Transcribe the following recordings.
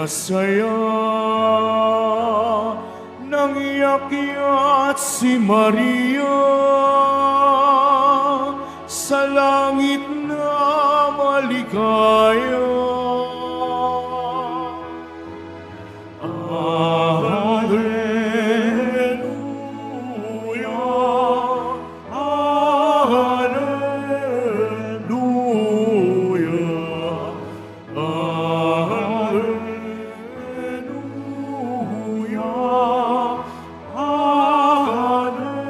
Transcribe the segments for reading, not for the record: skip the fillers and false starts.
masaya nang iakyat si Maria sa langit na maligaya. Hallelujah, Hallelujah, Hallelujah, Hallelujah.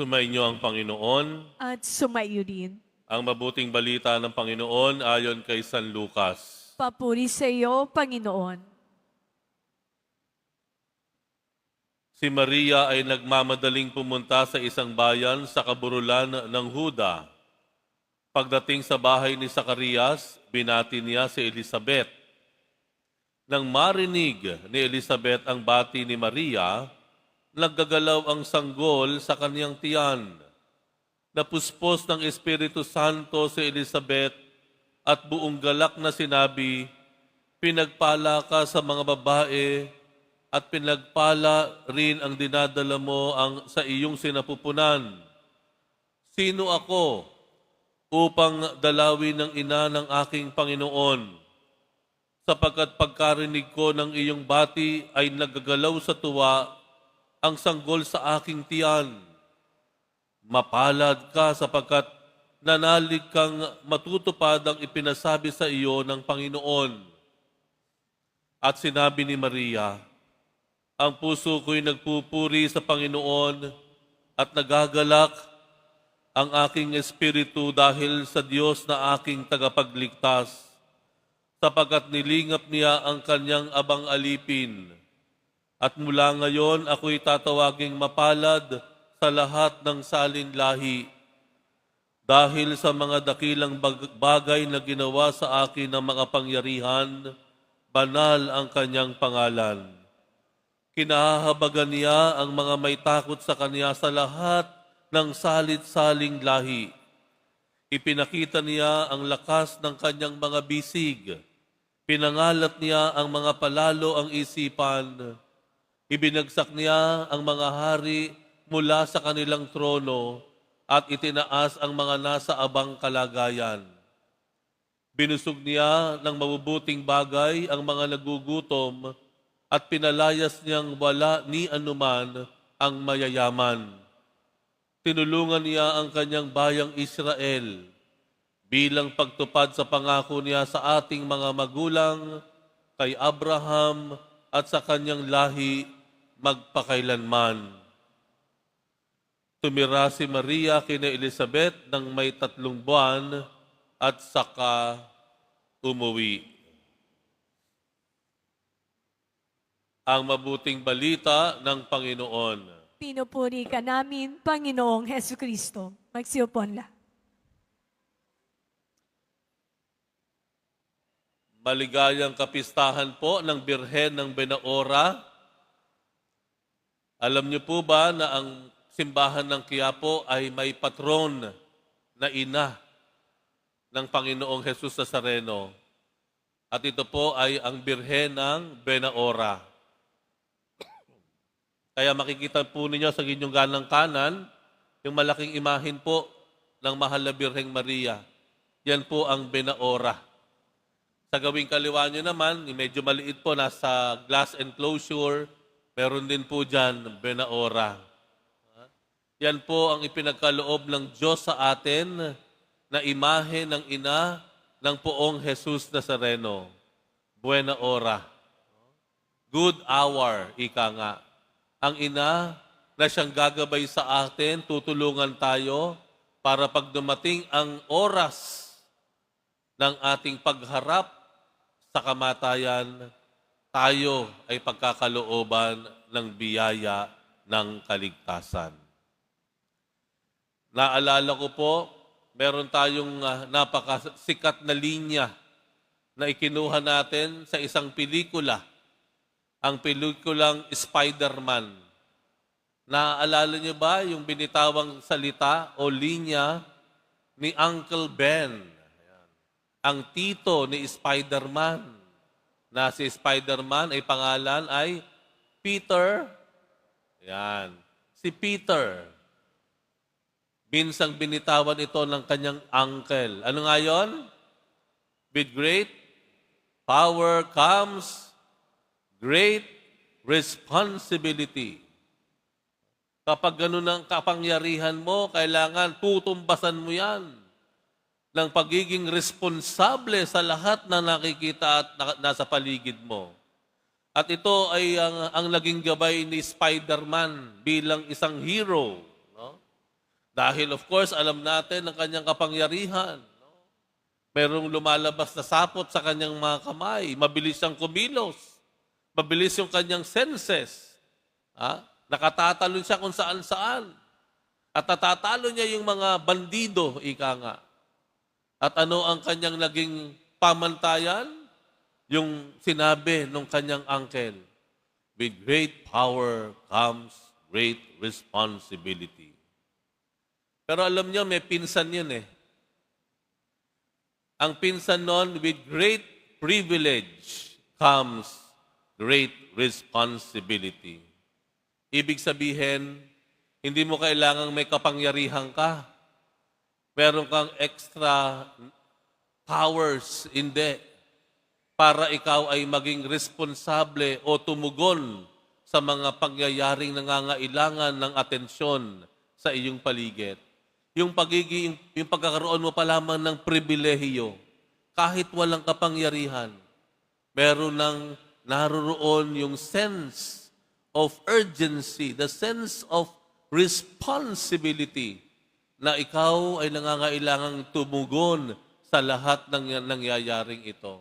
Sumainyo ang Panginoon. At sumaiyo din. Ang mabuting balita ng Panginoon ayon kay San Lucas. Papuri sa iyo, Panginoon. Si Maria ay nagmamadaling pumunta sa isang bayan sa kaburulan ng Huda. Pagdating sa bahay ni Zacarias, binati niya si Elizabeth. Nang marinig ni Elizabeth ang bati ni Maria, naggagalaw ang sanggol sa kaniyang tiyan. Napuspos ng Espiritu Santo si Elizabeth at buong galak na sinabi, "Pinagpala ka sa mga babae at pinagpala rin ang dinadala mo sa iyong sinapupunan. Sino ako upang dalawin ng ina ng aking Panginoon? Sapagkat pagkarinig ko ng iyong bati ay nagagalaw sa tuwa ang sanggol sa aking tiyan. Mapalad ka sapagkat nanalig kang matutupad ang ipinasabi sa iyo ng Panginoon." At sinabi ni Maria, "Ang puso ko'y nagpupuri sa Panginoon at nagagalak ang aking espiritu dahil sa Diyos na aking tagapagligtas, sapagkat nilingap niya ang kanyang abang alipin. At mula ngayon ako'y tatawaging mapalad sa lahat ng salinlahi, dahil sa mga dakilang bagay na ginawa sa akin ng mga pangyarihan, banal ang kanyang pangalan. Kinahahabagan niya ang mga may takot sa kanya sa lahat ng salit-saling lahi. Ipinakita niya ang lakas ng kanyang mga bisig. Pinangalat niya ang mga palalo ang isipan. Ibinagsak niya ang mga hari mula sa kanilang trono at itinaas ang mga nasa abang kalagayan. Binusog niya ng mabubuting bagay ang mga nagugutom at pinalayas niyang wala ni anuman ang mayayaman. Tinulungan niya ang kanyang bayang Israel bilang pagtupad sa pangako niya sa ating mga magulang, kay Abraham at sa kanyang lahi magpakailanman. Tumira si Maria kina Elizabeth ng may 3 buwan at saka umuwi. Ang mabuting balita ng Panginoon. Pinupuri ka namin, Panginoong Hesus Kristo. Magsiuponla. Maligayang kapistahan po ng Birhen ng Benaora. Alam niyo po ba na ang simbahan ng Quiapo ay may patron na ina ng Panginoong Jesus Nazareno. At ito po ay ang Birhen ng Benaora. Kaya makikita po ninyo sa inyong ganang kanan, yung malaking imahin po ng mahal na Birheng Maria. Yan po ang Benaora. Sa gawing kaliwa nyo naman, medyo maliit po, nasa glass enclosure, meron din po dyan Benaora. Yan po ang ipinagkaloob ng Diyos sa atin na imahe ng ina ng poong Jesus Nazareno. Buena hora. Good hour, ika nga. Ang ina na siyang gagabay sa atin, tutulungan tayo para pag dumating ang oras ng ating pagharap sa kamatayan, tayo ay pagkakalooban ng biyaya ng kaligtasan. Naalala ko po, meron tayong napakasikat na linya na ikinuha natin sa isang pelikula, ang pelikulang Spider-Man, Naaalala niyo ba yung binitawang salita o linya ni Uncle Ben? Ayan. Ang tito ni Spider-Man. Na si Spider-Man ay pangalan ay Peter. Ayan. Si Peter. Minsang binitawan ito ng kanyang uncle. Ano nga yun? With great power comes great responsibility. Kapag ganun ang kapangyarihan mo, kailangan tutumbasan mo yan ng pagiging responsable sa lahat na nakikita at nasa paligid mo. At ito ay ang naging gabay ni Spider-Man bilang isang hero. No? Dahil of course, alam natin ang kanyang kapangyarihan. No? Merong lumalabas na sapot sa kanyang mga kamay. Mabilis siyang kumilos. Mabilis yung kanyang senses. Nakatatalon siya kung saan-saan. At natatalo niya yung mga bandido, ika nga. At ano ang kanyang naging pamantayan? Yung sinabi ng kanyang uncle, with great power comes great responsibility. Pero alam niyo, may pinsan yun eh. Ang pinsan nun, with great privilege comes great responsibility. Ibig sabihin, hindi mo kailangang may kapangyarihan ka. Meron kang extra powers, hindi. Para ikaw ay maging responsable o tumugon sa mga pangyayaring nangangailangan ng atensyon sa iyong paligid. Yung pagkakaroon mo pa lamang ng pribilehiyo, kahit walang kapangyarihan, meron ng naroroon yung sense of urgency, the sense of responsibility na ikaw ay nangangailangang tumugon sa lahat ng nangyayaring ito.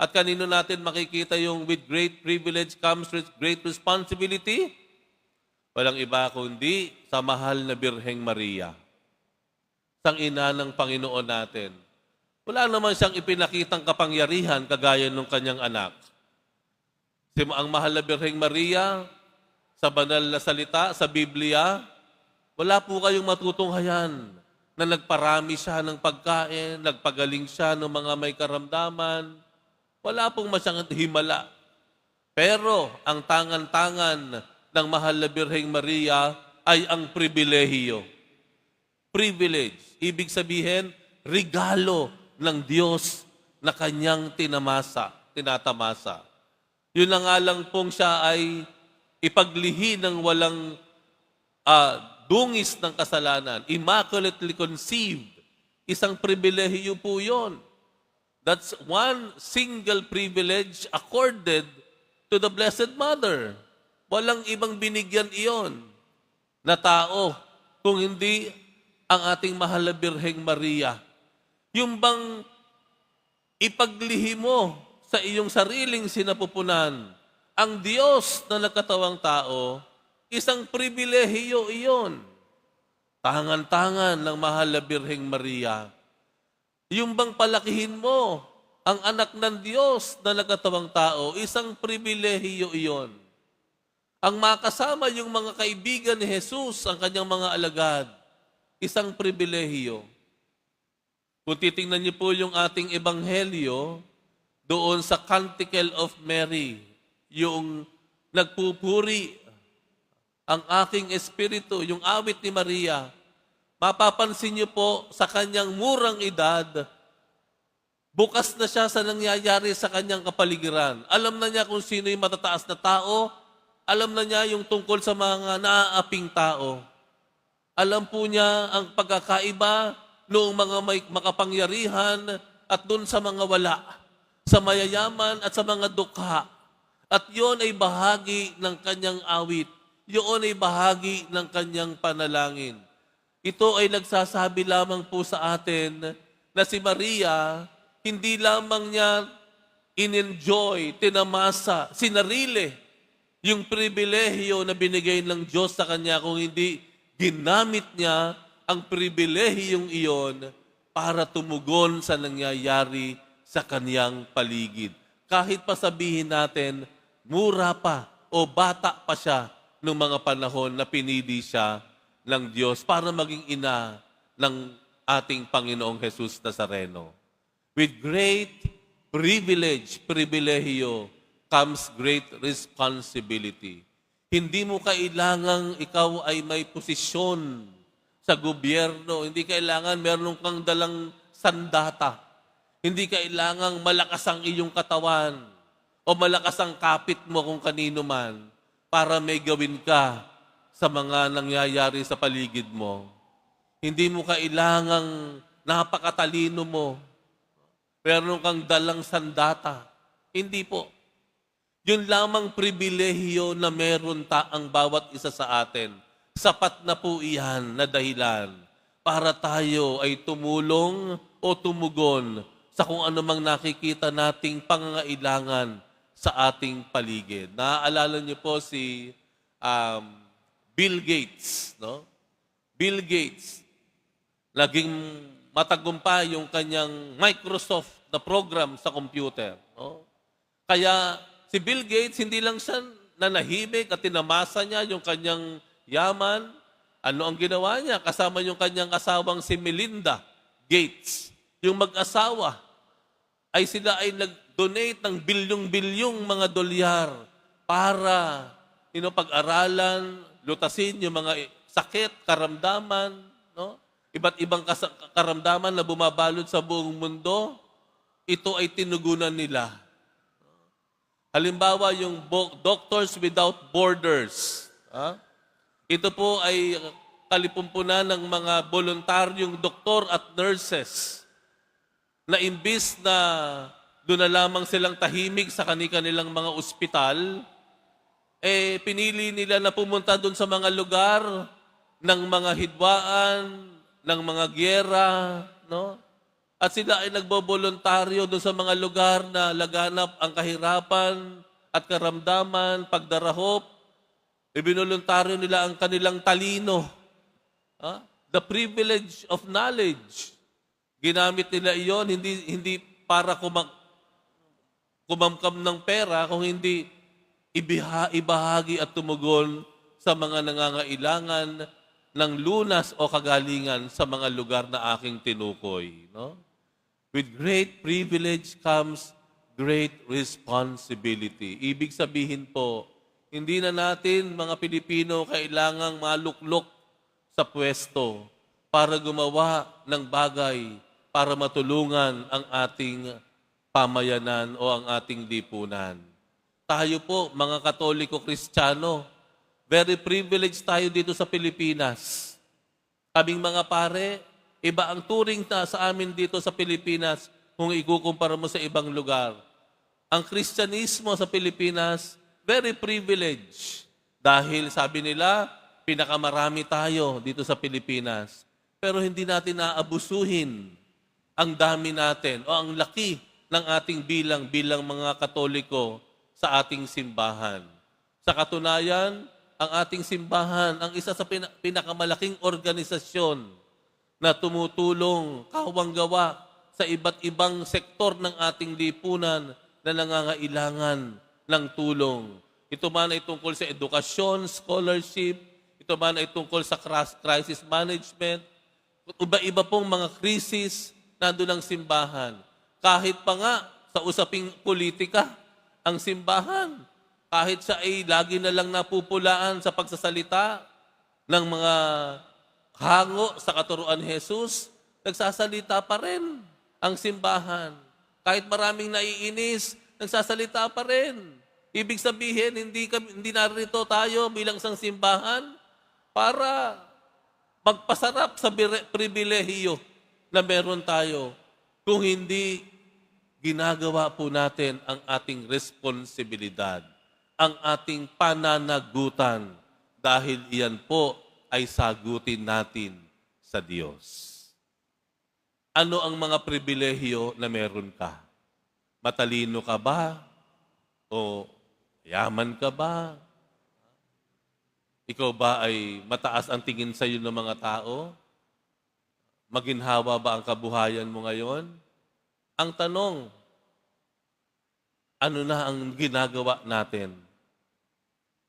At kanino natin makikita yung with great privilege comes with great responsibility? Walang iba kundi sa mahal na Birheng Maria. Sang ina ng Panginoon natin. Wala naman siyang ipinakitang kapangyarihan kagaya ng kanyang anak. Ang mahal na Birheng Maria, sa banal na salita, sa Biblia, wala po kayong matutunghayan na nagparami siya ng pagkain, nagpagaling siya ng mga may karamdaman. Wala pong masyang himala. Pero ang tangan-tangan ng mahal na Birheng Maria ay ang pribilehiyo. Privilege. Ibig sabihin, regalo ng Diyos na kanyang tinatamasa. Yun na nga lang pong siya ay ipaglihi ng walang dungis ng kasalanan. Immaculately conceived. Isang pribilehiyo po yun. That's one single privilege accorded to the Blessed Mother. Walang ibang binigyan iyon na tao kung hindi ang ating mahal na Birheng Maria. Yung bang ipaglihi mo sa iyong sariling sinapupunan ang Diyos na nagkatawang tao, isang pribilehiyo iyon. Tangan-tangan ng mahal na Birheng Maria. Yung bang palakihin mo ang anak ng Diyos na nagkatawang tao, isang pribilehiyo iyon. Ang makasama yung mga kaibigan ni Jesus, ang kanyang mga alagad, isang pribilehiyo. Kung titingnan niyo po yung ating ebanghelyo, doon sa Canticle of Mary, yung nagpupuri ang aking espiritu, yung awit ni Maria, mapapansin niyo po sa kanyang murang edad, bukas na siya sa nangyayari sa kanyang kapaligiran. Alam na niya kung sino yung matataas na tao, alam na niya yung tungkol sa mga naaaping tao. Alam po niya ang pagkakaiba noong mga may makapangyarihan at doon sa mga wala, sa mayayaman at sa mga dukha. At yun ay bahagi ng kanyang awit. Yun ay bahagi ng kanyang panalangin. Ito ay nagsasabi lamang po sa atin na si Maria, hindi lamang niya in-enjoy, tinamasa, sinarili yung pribilehiyo na binigay ng Diyos sa kanya, kung hindi ginamit niya ang pribilehiyong iyon para tumugon sa nangyayari sa kanyang paligid. Kahit pa sabihin natin, mura pa o bata pa siya nung mga panahon na pinili siya ng Diyos para maging ina ng ating Panginoong Jesus Nazareno. With great privilehiyo, comes great responsibility. Hindi mo kailangang ikaw ay may posisyon sa gobyerno. Hindi kailangan meron kang dalang sandata. Hindi kailangang malakas ang iyong katawan o malakas ang kapit mo kung kanino man para may gawin ka sa mga nangyayari sa paligid mo. Hindi mo kailangang napakatalino mo. Meron kang dalang sandata. Hindi po. Yun lamang pribilehiyo na meron ang bawat isa sa atin. Sapat na po iyan na dahilan para tayo ay tumulong o tumugon sa kung anumang nakikita nating pangangailangan sa ating paligid. Naaalala niyo po si Bill Gates, no? Bill Gates, naging matagumpay yung kanyang Microsoft na program sa computer. No? Kaya si Bill Gates, hindi lang siya nanahimik at tinamasa niya yung kanyang yaman. Ano ang ginawa niya? Kasama yung kanyang asawang si Melinda Gates. Yung mag-asawa, sila ay nag-donate ng bilyong-bilyong mga dolyar para pag-aralan, lutasin yung mga sakit, karamdaman, no? Iba't ibang karamdaman na bumabalot sa buong mundo, ito ay tinugunan nila. Halimbawa, yung Doctors Without Borders. Ito po ay kalipumpunan ng mga voluntaryong doktor at nurses na imbis na doon na lamang silang tahimik sa kanilang mga ospital, pinili nila na pumunta doon sa mga lugar ng mga hidwaan, ng mga gyera, no? At sila ay nagbobolontaryo doon sa mga lugar na laganap ang kahirapan at karamdaman, pagdarahop. Ibinolontaryo nila ang kanilang talino. The privilege of knowledge. Ginamit nila iyon, hindi para kumamkam ng pera, kung hindi ibahagi at tumugon sa mga nangangailangan ng lunas o kagalingan sa mga lugar na aking tinukoy. No? With great privilege comes great responsibility. Ibig sabihin po, hindi na natin, mga Pilipino, kailangang maluklok sa pwesto para gumawa ng bagay para matulungan ang ating pamayanan o ang ating lipunan. Tayo po, mga Katoliko-Kristiyano, very privileged tayo dito sa Pilipinas. Kaming mga pare, iba ang turing sa amin dito sa Pilipinas kung ikukumpara mo sa ibang lugar. Ang Kristyanismo sa Pilipinas, very privileged. Dahil sabi nila, pinakamarami tayo dito sa Pilipinas. Pero hindi natin naabusuhin ang dami natin o ang laki ng ating bilang mga Katoliko sa ating simbahan. Sa katunayan, ang ating simbahan ang isa sa pinakamalaking organisasyon na tumutulong kawang-gawa sa iba't ibang sektor ng ating lipunan na nangangailangan ng tulong. Ito man ay tungkol sa edukasyon, scholarship, ito man ay tungkol sa crisis management, iba-iba pong mga krisis nandun ang simbahan. Kahit pa nga sa usaping politika, ang simbahan, kahit siya ay lagi na lang napupulaan sa pagsasalita ng mga hango sa katuruan ni Jesus, nagsasalita pa rin ang simbahan. Kahit maraming naiinis, nagsasalita pa rin. Ibig sabihin, hindi narito tayo bilang isang simbahan para magpasarap sa pribilehiyo na meron tayo, kung hindi ginagawa po natin ang ating responsibilidad, ang ating pananagutan, dahil iyan po ay sagutin natin sa Diyos. Ano ang mga pribilehiyo na meron ka? Matalino ka ba? O yaman ka ba? Ikaw ba ay mataas ang tingin sa iyo ng mga tao? Maginhawa ba ang kabuhayan mo ngayon? Ang tanong, ano na ang ginagawa natin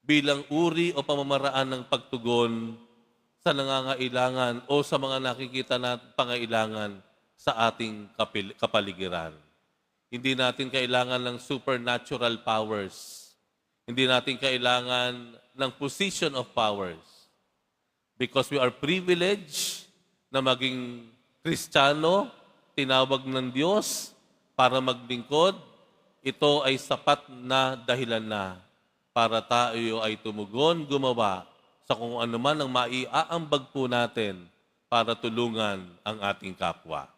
bilang uri o pamamaraan ng pagtugon sa nangangailangan o sa mga nakikita na pangailangan sa ating kapaligiran. Hindi natin kailangan ng supernatural powers. Hindi natin kailangan ng position of powers. Because we are privileged na maging Kristiyano, tinawag ng Diyos para maglingkod, ito ay sapat na dahilan na para tayo ay tumugon, gumawa sa kung ano man ang maiaambag po natin para tulungan ang ating kapwa.